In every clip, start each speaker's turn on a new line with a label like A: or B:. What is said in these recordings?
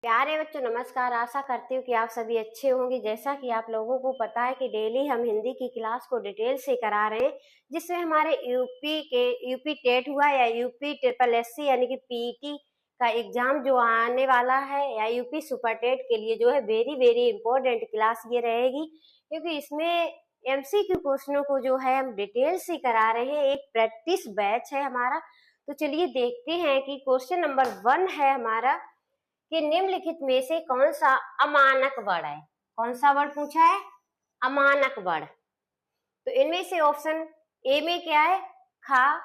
A: प्यारे बच्चों नमस्कार। आशा करती हूँ कि आप सभी अच्छे होंगे। जैसा कि आप लोगों को पता है कि डेली हम हिंदी की क्लास को डिटेल से करा रहे हैं, जिसमें हमारे यूपी टेट हुआ या यूपी ट्रिपल एससी यानी कि पीईटी का एग्जाम जो आने वाला है या यूपी सुपर टेट के लिए जो है वेरी वेरी इंपॉर्टेंट क्लास ये रहेगी, क्योंकि इसमें एमसीक्यू क्वेश्चनों को जो है हम डिटेल से करा रहे हैं। एक प्रैक्टिस बैच है हमारा। तो चलिए देखते हैं कि क्वेश्चन नंबर 1 है हमारा कि निम्नलिखित में से कौन सा अमानक वर्ड है। कौन सा वर्ड पूछा है? अमानक वर्ड। तो इनमें से ऑप्शन ए में क्या है? खा,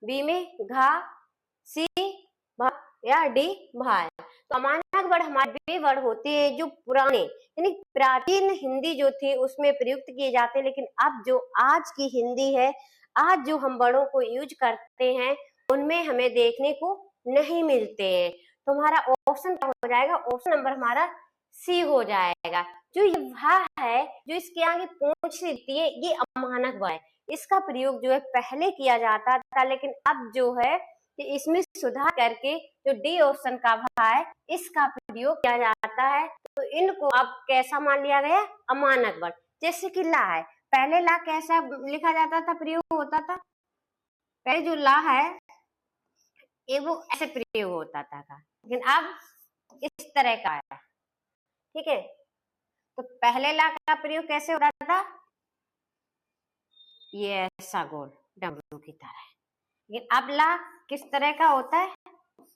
A: बी में घा, सी भा या डी भा। तो अमानक वर्ड हमारे वे वर्ड होते हैं जो पुराने यानी प्राचीन हिंदी जो थी उसमें प्रयुक्त किए जाते हैं, लेकिन अब जो आज की हिंदी है, आज जो हम वर्डों को यूज करते हैं उनमें हमें देखने को नहीं मिलते हैं। तो हमारा ऑप्शन क्या हो जाएगा? ऑप्शन नंबर हमारा सी हो जाएगा। जो ये भा है, जो इसके आगे पूंछ देती है, ये अमानक वर्ड है। इसका प्रयोग जो है पहले किया जाता था, लेकिन अब जो है कि इसमें सुधार करके जो डी ऑप्शन का भा है इसका प्रयोग किया जाता है। तो इनको अब कैसा मान लिया गया? अमानक वर्ड। जैसे कि ला है, पहले ला कैसा लिखा जाता था, प्रयोग होता था? पहले जो ला है ये वो ऐसे प्रयोग होता था, लेकिन अब इस तरह का है। ठीक है, तो पहले ला का प्रयोग कैसे होता था? ये ऐसा गोल डमरू की तरह है, लेकिन अब ला किस तरह का होता है?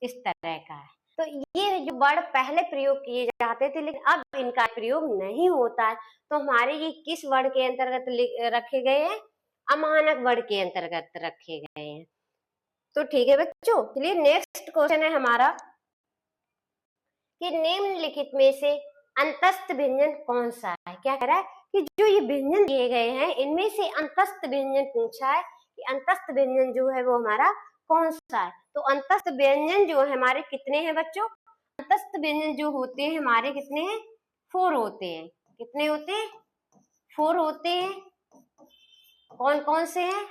A: इस तरह का है। तो ये जो वर्ड पहले प्रयोग किए जाते थे, लेकिन अब इनका प्रयोग नहीं होता है। तो हमारे ये किस वर्ड के अंतर्गत रखे गए हैं? अमानक वर्ड के अंतर्गत रखे गए हैं। तो ठीक है बच्चों, चलिए नेक्स्ट क्वेश्चन है हमारा कि निम्नलिखित में से अंतस्थ व्यंजन कौन सा है। क्या कह रहा है कि जो ये व्यंजन दिए गए हैं इनमें से अंतस्थ व्यंजन पूछा है कि अंतस्थ व्यंजन जो है वो हमारा कौन सा है। तो अंतस्थ व्यंजन जो है हमारे कितने हैं बच्चों? अंतस्थ व्यंजन जो होते हैं हमारे कितने हैं? 4 होते हैं। कितने होते हैं? 4 होते हैं। कौन कौन से हैं?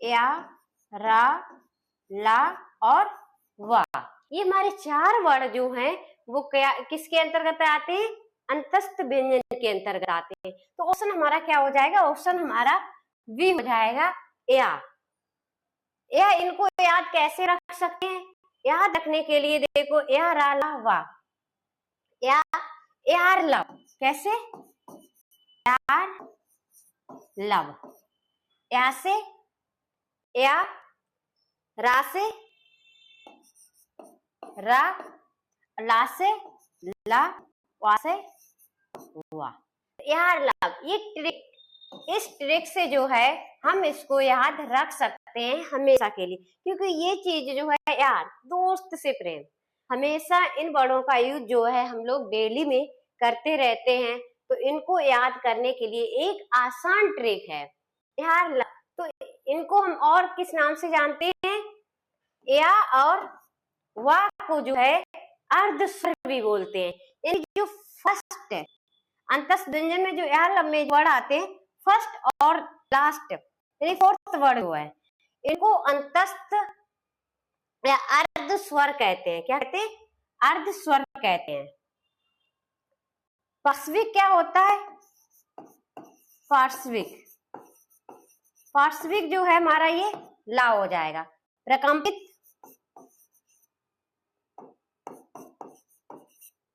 A: या, रा, ला और वा। ये हमारे 4 वर्ण जो हैं वो क्या किसके अंतर्गत आते हैं? अंतस्थ व्यंजन के अंतर्गत आते हैं। तो ऑप्शन हमारा क्या हो जाएगा? ऑप्शन हमारा बी हो जाएगा, या इनको याद कैसे रख सकते हैं? याद रखने के लिए देखो, या रा ला वा, या यार लव। कैसे? यार लव, या से या, रा से रा, ला से ला, वा से वा। यार लव, ये ट्रिक, इस ट्रिक से जो है हम इसको याद रख सकते हैं हमेशा के लिए, क्योंकि ये चीज जो है यार दोस्त से प्रेम, हमेशा इन वर्डों का यूज जो है हम लोग डेली में करते रहते हैं। तो इनको याद करने के लिए एक आसान ट्रिक है यार लव। तो इनको हम और किस नाम से जानते हैं? या और वा को जो है अर्ध स्वर भी बोलते हैं। यानी जो फर्स्ट अंतस्थ व्यंजन में जो यार में वर्ड आते हैं फर्स्ट और लास्ट यानी फोर्थ वर्ड हुआ है, इनको अंतस्थ या अर्ध स्वर कहते हैं। क्या कहते हैं? अर्ध स्वर कहते हैं। पार्श्विक क्या होता है? पार्श्विक, पार्श्विक जो है हमारा ये ला हो जाएगा। प्रकंपित,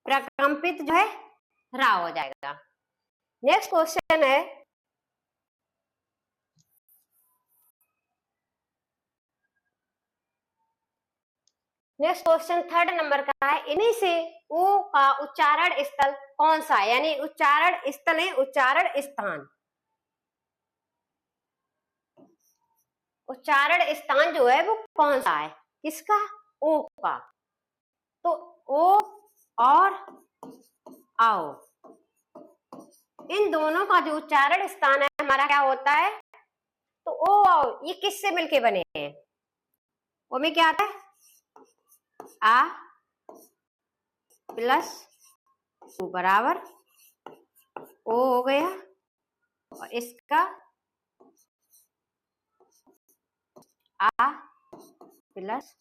A: प्रकंपित जो है रा हो जाएगा। नेक्स्ट क्वेश्चन है नेक्स्ट क्वेश्चन 3rd नंबर का है। इन्हीं से ओ का उच्चारण स्थल कौन सा है? यानी उच्चारण स्थल है, उच्चारण स्थान। उच्चारण स्थान जो है वो कौन सा है? किसका? ओ का। तो ओ और आओ, इन दोनों का जो उच्चारण स्थान है हमारा क्या होता है? तो ओ आओ ये किससे मिलके बने हैं? ओ में क्या आता है? आ प्लस ओ बराबर ओ हो गया, और इसका आ प्लस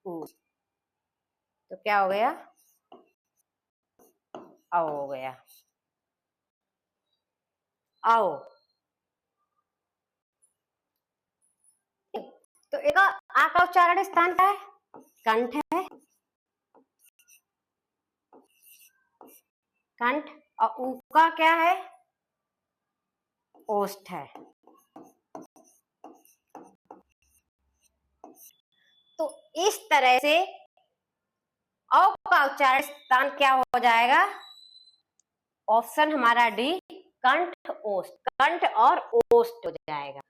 A: ओ। तो क्या हो गया, आओ हो गया, आओ। तो एक आ का उच्चारण स्थान क्या है, कंठ है, कंठ। और ऊ का क्या है, ओष्ठ है। तो इस तरह से औ का उच्चारण स्थान क्या हो जाएगा, ऑप्शन हमारा डी, कंठ ओष्ठ, कंठ और ओष्ठ हो जाएगा।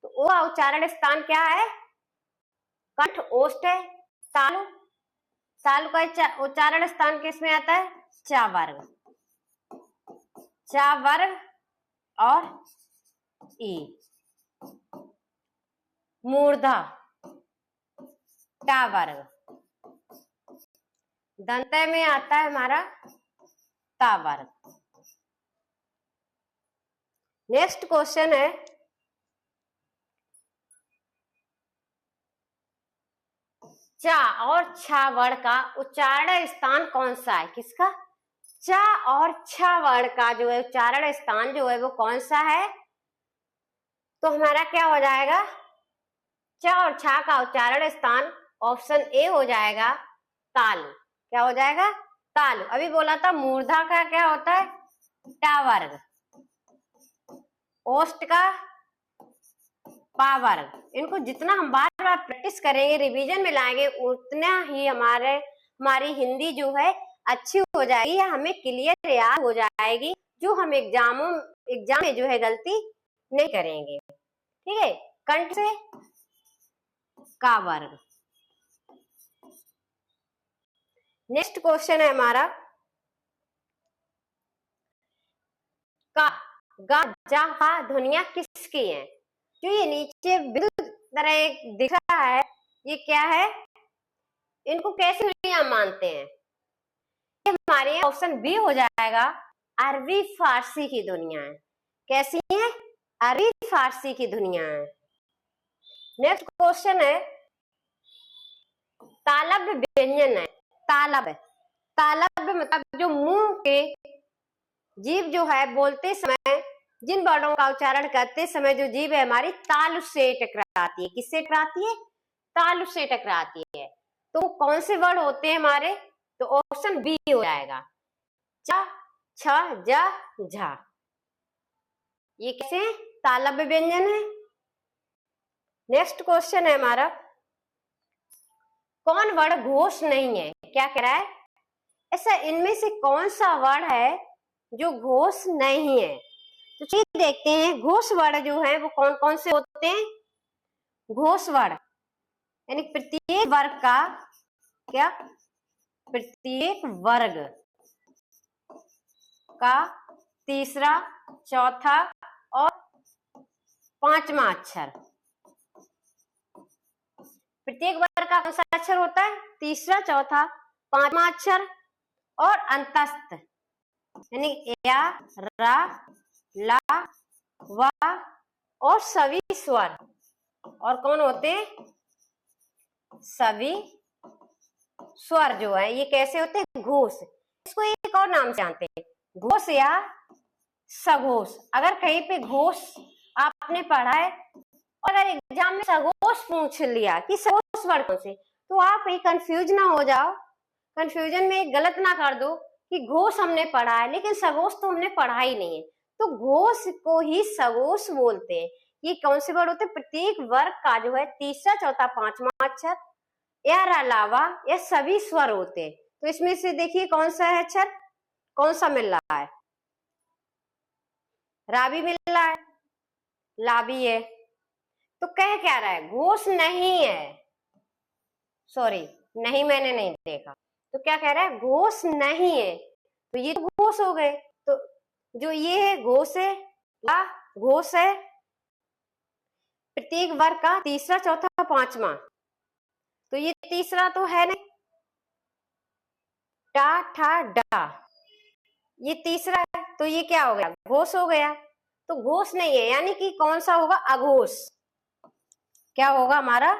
A: तो ओ का उच्चारण स्थान क्या है, कंठ ओष्ठ है। तालु, तालु का उच्चारण स्थान किसमें आता है, चा वर्ग, चा वर्ग और ई। मूर्धा, टा वर्ग। दंतय में आता है हमारा ता वर्ग। नेक्स्ट क्वेश्चन है, चा और छा वर्ण का उच्चारण स्थान कौन सा है, किसका, चा और छा वर्ण का जो है उच्चारण स्थान जो है वो कौन सा है। तो हमारा क्या हो जाएगा, चा और छा का उच्चारण स्थान ऑप्शन ए हो जाएगा, तालु। क्या हो जाएगा, तालु। अभी बोला था मूर्धा का क्या होता है, टा वर्ग, ओष्ठ का पा वर्ग। इनको जितना हम बार बार प्रैक्टिस करेंगे, रिवीजन में लाएंगे, उतना ही हमारी हिंदी जो है अच्छी हो जाएगी, या हमें क्लियर याद हो जाएगी, जो हम एग्जाम में जो है गलती नहीं करेंगे। ठीक है, कंठ से का वर्ग। नेक्स्ट क्वेश्चन है हमारा, का, गा, जा, हा ध्वनियां किसकी हैं। जो ये नीचे बिल्कुल तरह एक दिख रहा है, ये क्या है, इनको कैसी ध्वनियां मानते हैं। ये हमारे ऑप्शन बी हो जाएगा, अरबी फारसी की ध्वनियां हैं। कैसी हैं, अरबी फारसी की ध्वनियां हैं। नेक्स्ट क्वेश्चन है, तालव्य व्यंजन है। तालव्य, तालव्य मतलब जो मुंह के जीभ जो है बोलते समय जिन वर्णों का उच्चारण करते समय जो जीभ है हमारी तालु से टकराती है। किससे टकराती है, तालु से टकराती है। तो कौन से वर्ड होते हैं हमारे, तो ऑप्शन बी हो जाएगा, च, छ, ज, झा। ये कैसे तालव्य व्यंजन है। नेक्स्ट क्वेश्चन है हमारा, कौन वर्ण घोष नहीं है। क्या कह रहा है, ऐसा इनमें से कौन सा वर्ण है जो घोष नहीं है। तो चलिए देखते हैं, घोष वर्ण जो है वो कौन कौन से होते हैं। घोष वर्ण यानी प्रत्येक वर्ग का क्या, प्रत्येक वर्ग का तीसरा, चौथा और पांचवा अक्षर। प्रत्येक वर्ग का कौन सा अक्षर होता है, तीसरा, चौथा, पांचवा अक्षर और अंतस्थ यानी या, रा, ला, वा और सभी स्वर। और कौन होते हैं, सभी स्वर जो है ये कैसे होते हैं, घोष। इसको एक और नाम से जानते हैं, घोष या सघोष। अगर कहीं पे घोष आपने पढ़ा है और अगर एग्जाम में सघोष पूछ लिया कि सघोष वर्ण कौन से, तो आप ये कंफ्यूज ना हो जाओ, कंफ्यूजन में गलत ना कर दो कि घोष हमने पढ़ा है लेकिन सघोष तो हमने पढ़ा ही नहीं है। तो घोष को ही सघोष बोलते हैं। ये कौन से वर्ड होते हैं, प्रत्येक वर्ग का जो है तीसरा, चौथा, पांचवा अक्षर यार अलावा ये सभी स्वर होते हैं। तो इसमें से देखिए कौन सा है अक्षर, कौन सा मिल रहा है, राबी मिल रहा है, लाबी है। तो कह क्या रहा है, घोष नहीं है, सॉरी नहीं मैंने नहीं देखा। तो क्या कह रहा है, घोष नहीं है। तो ये तो घोष हो गए। तो जो ये है घोष है, ला घोष है, प्रत्येक वर्ग का तीसरा, चौथा, पांचवा। तो ये तीसरा तो है नहीं, टा, ठा, डा, ये तीसरा है। तो ये क्या हो गया, घोष हो गया। तो घोष नहीं है यानी कि कौन सा होगा, अघोष। क्या होगा हमारा,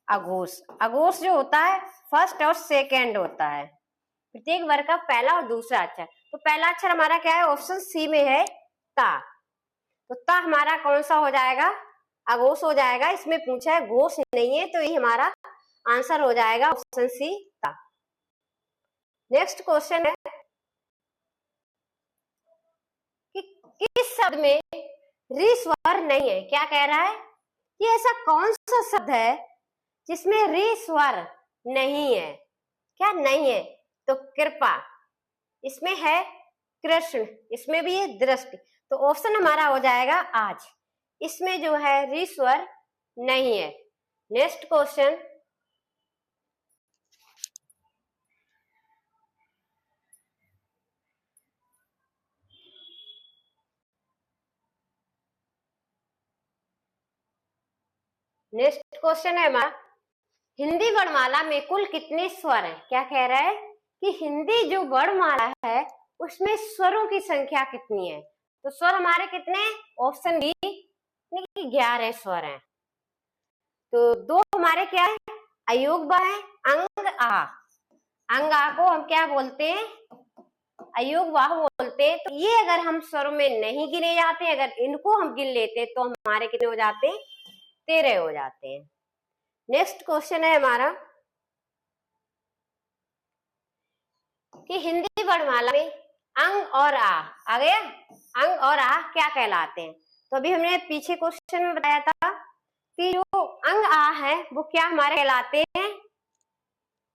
A: अघोष। अघोष जो होता है फर्स्ट और सेकेंड होता है, प्रत्येक वर्ग का पहला और दूसरा अक्षर। तो पहला अक्षर हमारा क्या है, ऑप्शन सी में है ता। तो ता हमारा कौन सा हो जाएगा, अघोष हो जाएगा। इसमें पूछा है घोष नहीं है, तो ये हमारा आंसर हो जाएगा ऑप्शन सी ता। नेक्स्ट क्वेश्चन है कि किस शब्द में री स्वर नहीं है। क्या कह रहा है, ये ऐसा कौन सा शब्द है जिसमें री स्वर नहीं है। क्या नहीं है, तो कृपा, इसमें है कृष्ण, इसमें भी है दृष्टि। तो ऑप्शन हमारा हो जाएगा आज, इसमें जो है री स्वर नहीं है। नेक्स्ट क्वेश्चन, नेक्स्ट क्वेश्चन है हमारा, हिंदी वर्णमाला में कुल कितने स्वर हैं। क्या कह रहा है कि हिंदी जो वर्णमाला है उसमें स्वरों की संख्या कितनी है। तो स्वर हमारे कितने, ऑप्शन बी 11 स्वर हैं। तो दो हमारे क्या है, अयोग है, अंग आ। अंग आ को हम क्या बोलते हैं, अयोग वाह बोलते हैं। तो ये अगर हम स्वरों में नहीं गिने जाते, अगर इनको हम गिन लेते तो हमारे कितने हो जाते हैं, 13 हो जाते हैं। नेक्स्ट क्वेश्चन है हमारा कि हिंदी वर्णमाला में अंग और आ गया, अंग और आ क्या कहलाते हैं। तो अभी हमने पीछे क्वेश्चन में बताया था कि जो अंग आ है वो क्या हमारे कहलाते हैं,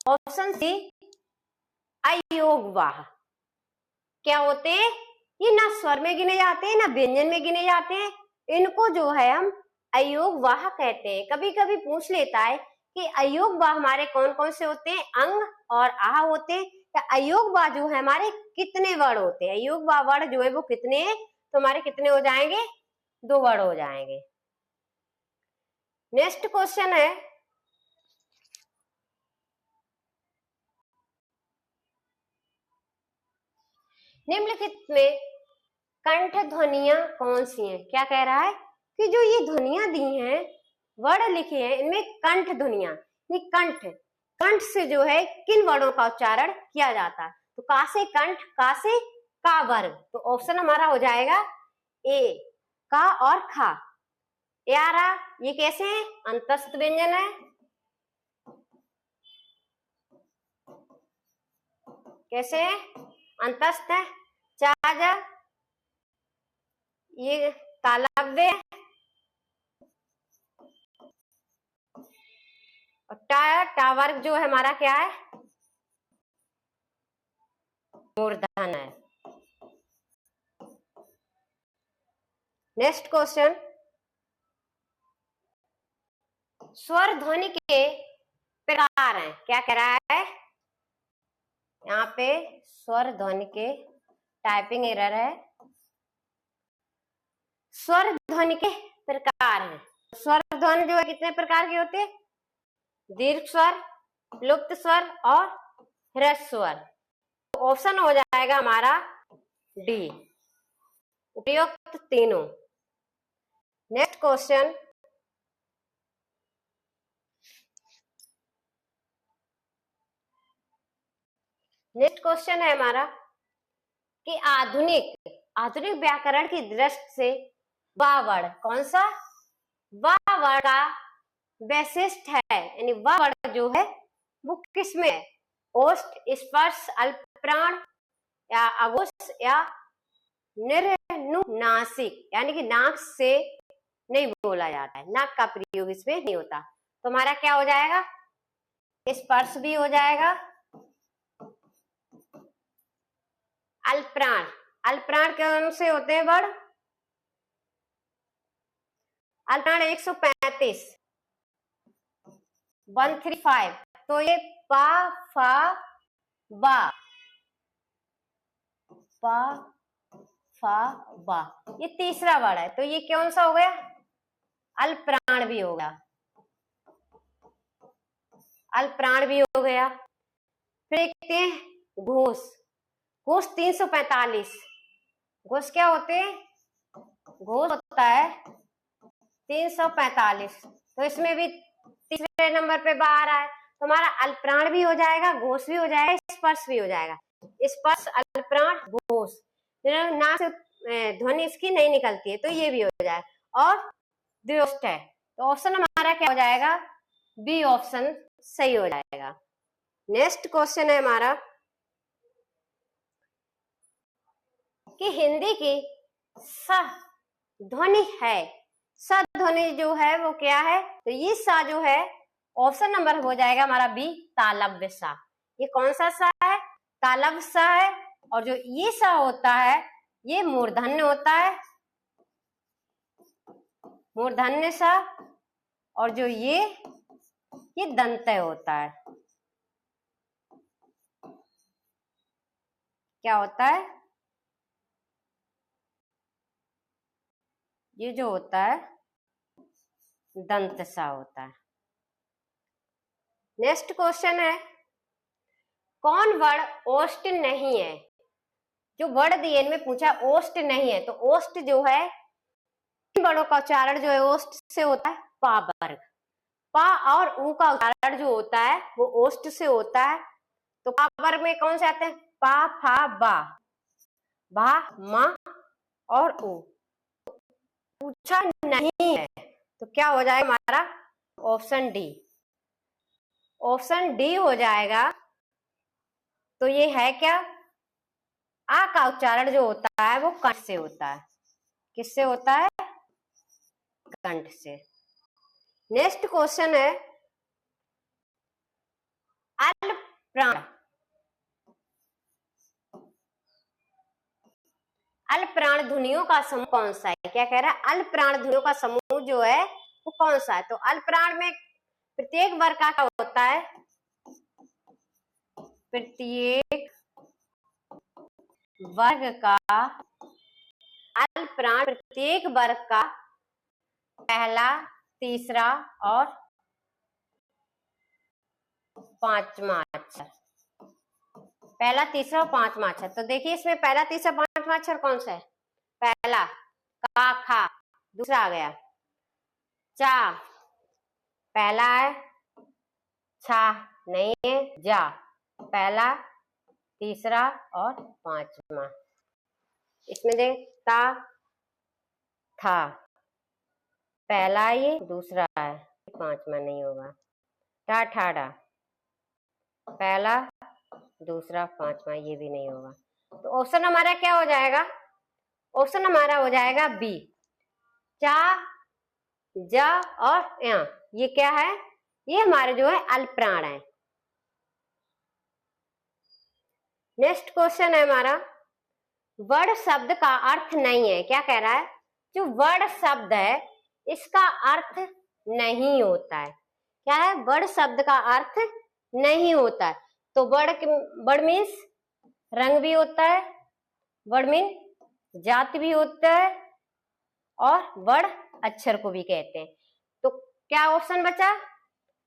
A: ऑप्शन सी अयोग वाह। क्या होते हैं, ये ना स्वर में गिने जाते हैं ना व्यंजन में गिने जाते हैं, इनको जो है हम अयोग वाह कहते हैं। कभी कभी पूछ लेता है कि अयोग वाह हमारे कौन कौन से होते हैं, अंग और आ होते हैं। या अयोग वाह जो है हमारे कितने वर्ण होते हैं, अयोग वाह वर्ण जो है वो कितने हैं, तो हमारे कितने हो जाएंगे, 2 वर्ण हो जाएंगे। नेक्स्ट क्वेश्चन है निम्नलिखित में कंठ ध्वनियां कौन सी हैं। क्या कह रहा है कि जो ये ध्वनियां दी हैं, वर्ण लिखे हैं, इनमें कंठ ध्वनियां, ये कंठ, कंठ से जो है किन वर्णों का उच्चारण किया जाता है। तो का से कंठ, का से का वर्ग। तो ऑप्शन हमारा हो जाएगा ए, का और खा। यारा ये कैसे है, अंतस्थ व्यंजन है, कैसे है, अंतस्थ है। चाजा ये तालव्य, और टा वर्ग जो है हमारा क्या है, मूर्धन है। नेक्स्ट क्वेश्चन, स्वर ध्वनि के प्रकार हैं। क्या कह रहा है, यहाँ पे स्वर ध्वनि के, टाइपिंग एरर है, स्वर ध्वनि के प्रकार हैं। स्वर ध्वनि जो है कितने प्रकार के होते हैं, दीर्घ स्वर, लुप्त स्वर और ह्रस्व स्वर। तो ऑप्शन हो जाएगा हमारा डी, उपयुक्त तीनों। नेक्स्ट क्वेश्चन, नेक्स्ट क्वेश्चन है हमारा कि आधुनिक व्याकरण की दृष्टि से वाह वर्ण कौन सा, वाह वर्ण का वैशिष्ट है, यानी वाह वर्ण जो है वो किसमें है, ओष्ठ, स्पर्श, अल्पप्राण या अघोष या निर्नुनासिक, यानी कि नाक से नहीं बोला जाता है, नाक का प्रयोग इसमें नहीं होता। तो हमारा क्या हो जाएगा, स्पर्श भी हो जाएगा, अल्पप्राण, अल्पप्राण कौन से होते हैं वर्ण, अल्पप्राण 135, 135। तो ये पा फा बा, पा फा बा, ये तीसरा वर्ण है। तो ये कौन सा हो गया, अल्पप्राण भी हो गया, अल्पप्राण भी हो गया। फिर देखते हैं घोष, घोष 345, घोष क्या होते हैं, घोष होता है 345। तो इसमें भी तीसरे नंबर पे बा आ रहा है, तो हमारा अल्पप्राण भी हो जाएगा, घोष भी हो जाएगा, स्पर्श भी हो जाएगा। स्पर्श, अल्पप्राण, घोष, नाक से ध्वनि इसकी नहीं निकलती है, तो ये भी हो जाएगा। और द्व्योष्ट है, तो ऑप्शन हमारा क्या हो जाएगा, बी ऑप्शन सही हो जाएगा। नेक्स्ट क्वेश्चन है हमारा कि हिंदी की स ध्वनि है, स ध्वनि जो है वो क्या है, तो ये सा जो है ऑप्शन नंबर हो जाएगा हमारा बी, तालव्य सा। ये कौन सा सा है, तालव्य सा है। और जो ये सा होता है ये मूर्धन्य होता है, मूर्धन्य सा। और जो ये दंतय होता है, क्या होता है, ये जो होता है दंत सा होता है। नेक्स्ट क्वेश्चन है, कौन वर्ण ओष्ठ नहीं है, जो वर्ण दिए इनमें पूछा ओष्ठ नहीं है, तो ओष्ठ जो है इन वर्णों का उच्चारण जो है ओष्ठ से होता है, पा वर्ग। पा और ऊ का उच्चारण जो होता है वो ओष्ठ से होता है। तो पा वर्ग में कौन से आते हैं, पा, फा, बा, भा, मा और ऊ। पूछा नहीं है तो क्या हो जाएगा हमारा, ऑप्शन डी, ऑप्शन डी हो जाएगा। तो ये है क्या, आ का उच्चारण जो होता है वो कंठ से होता है, किससे होता है, कंठ से। नेक्स्ट क्वेश्चन है, अल्पप्राण, अल्पप्राण ध्वनियों का समूह कौन सा है, क्या कह रहा है, अल्पप्राण ध्वनियों का समूह जो है वो कौन सा है। तो अल्पप्राण में प्रत्येक वर्ग का क्या होता है, प्रत्येक वर्ग का, अल्पप्राण प्रत्येक वर्ग का पहला, तीसरा और पांचवा अक्षर, पहला, तीसरा और पांचवा अक्षर। तो देखिए इसमें पहला, तीसरा, पांचवा अक्षर कौन सा है, पहला का, खा, दूसरा आ गया चा, पहला है, छा नहीं है, जा, पहला, तीसरा और पांचवा। इसमें देख ता, था, पहला ये, दूसरा है, पांचवा नहीं होगा, टा, ठाडा, पहला, दूसरा, पांचवा, ये भी नहीं होगा। तो ऑप्शन हमारा क्या हो जाएगा, ऑप्शन हमारा हो जाएगा बी, चा, जा और या। ये क्या है, ये हमारे जो है अल्पप्राण है। नेक्स्ट क्वेश्चन है हमारा, वर्ण शब्द का अर्थ नहीं है, क्या कह रहा है, जो वर्ण शब्द है इसका अर्थ नहीं होता है, क्या है, वर्ण शब्द का अर्थ नहीं होता है। तो वर्ण मीन्स रंग भी होता है, वर्ण मीन जाति भी होता है, और वर्ण अक्षर को भी कहते हैं। तो क्या ऑप्शन बचा,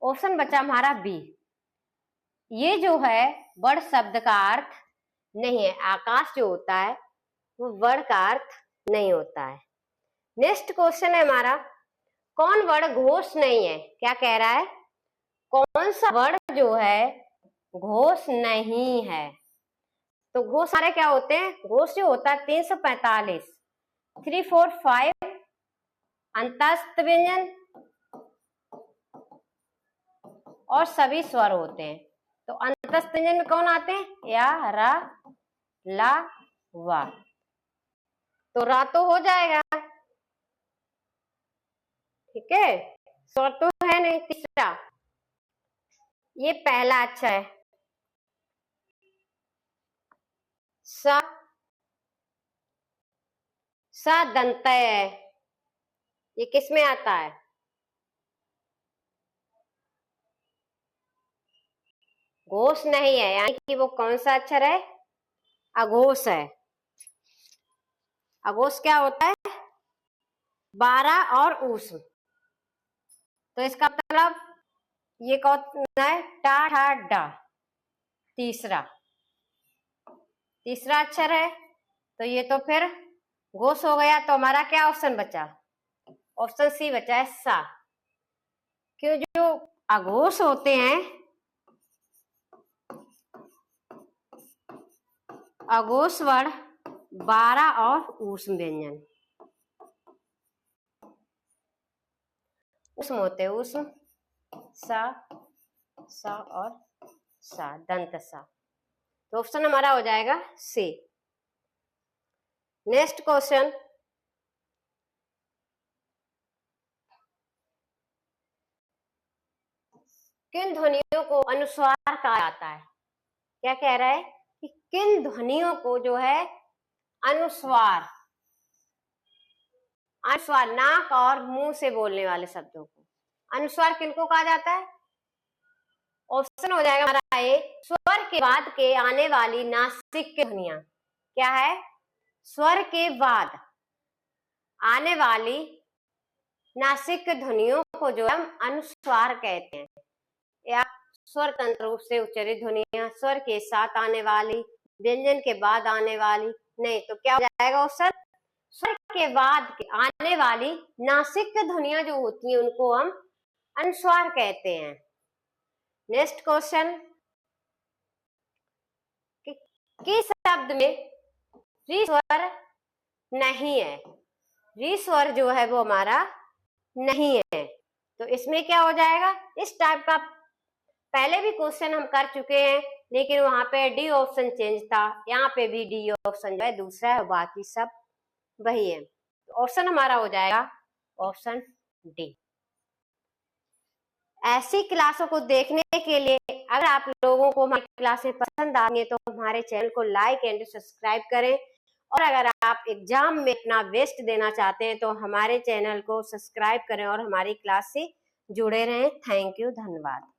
A: ऑप्शन बचा हमारा बी, ये जो है वर्ण शब्द का अर्थ नहीं है, आकाश जो होता है वो वर्ण का अर्थ नहीं होता है। नेक्स्ट क्वेश्चन है हमारा, कौन वर्ण घोष नहीं है, क्या कह रहा है, कौन सा वर्ण जो है घोष नहीं है। तो घोष सारे क्या होते हैं, घोष जो होता है 345, 3, 4, 5 अंतस्थ व्यंजन और सभी स्वर होते हैं। तो अंतस्थ व्यंजन में कौन आते हैं, या, रा, ला, वा। तो रा तो हो जाएगा, ठीक है, स्वर तो है नहीं। तीसरा, ये पहला अच्छा है, सा, सा दंतय है, ये किस में आता है, घोष नहीं है, यानी कि वो कौन सा अक्षर है, अघोष है। अघोष क्या होता है, 12 और ऊस। तो इसका मतलब ये कौन है, टा, ठा, डा, तीसरा अक्षर है। तो ये तो फिर घोष हो गया। तो हमारा क्या ऑप्शन बचा, ऑप्शन सी बचा है सा, क्यों, जो अघोष होते हैं, अघोष वर्ण 12 और ऊष्म व्यंजन। ऊष्म होते हैं, ऊष्म सा और सा, दंत सा। तो ऑप्शन हमारा हो जाएगा सी। नेक्स्ट क्वेश्चन, किन ध्वनियों को अनुस्वार कहा जाता है? क्या कह रहा है कि किन ध्वनियों को जो है अनुस्वार, अनुस्वार नाक और मुंह से बोलने वाले शब्दों को अनुस्वार किनको कहा जाता है? ऑप्शन हो जाएगा हमारा ए, स्वर के बाद के आने वाली नासिक ध्वनियां। क्या है? स्वर के बाद आने वाली नासिक ध्वनियों को जो हम अनुस्वार कहते हैं, या स्वर तंत्र रूप से उच्चारित ध्वनियां, स्वर के साथ आने वाली, व्यंजन के बाद आने वाली। नहीं तो क्या हो जाएगा ऑप्शन? स्वर के बाद के आने वाली नासिक ध्वनियां जो होती हैं उनको हम अनुस्वार कहते हैं। नेक्स्ट क्वेश्चन, किस शब्द में री स्वर नहीं है? री स्वर जो है वो हमारा नहीं है, तो इसमें क्या हो जाएगा? इस टाइप का पहले भी क्वेश्चन हम कर चुके हैं, लेकिन वहां पे डी ऑप्शन चेंज था, यहाँ पे भी डी ऑप्शन जो है दूसरा है और बाकी सब वही है। तो ऑप्शन हमारा हो जाएगा ऑप्शन डी। ऐसी क्लासों को देखने के लिए अगर आप लोगों को हमारी क्लासें पसंद आ रही है तो हमारे चैनल को लाइक एंड सब्सक्राइब करें, और अगर आप एग्जाम में अपना बेस्ट देना चाहते हैं तो हमारे चैनल को सब्सक्राइब करें और हमारी क्लास से जुड़े रहें। थैंक यू, धन्यवाद।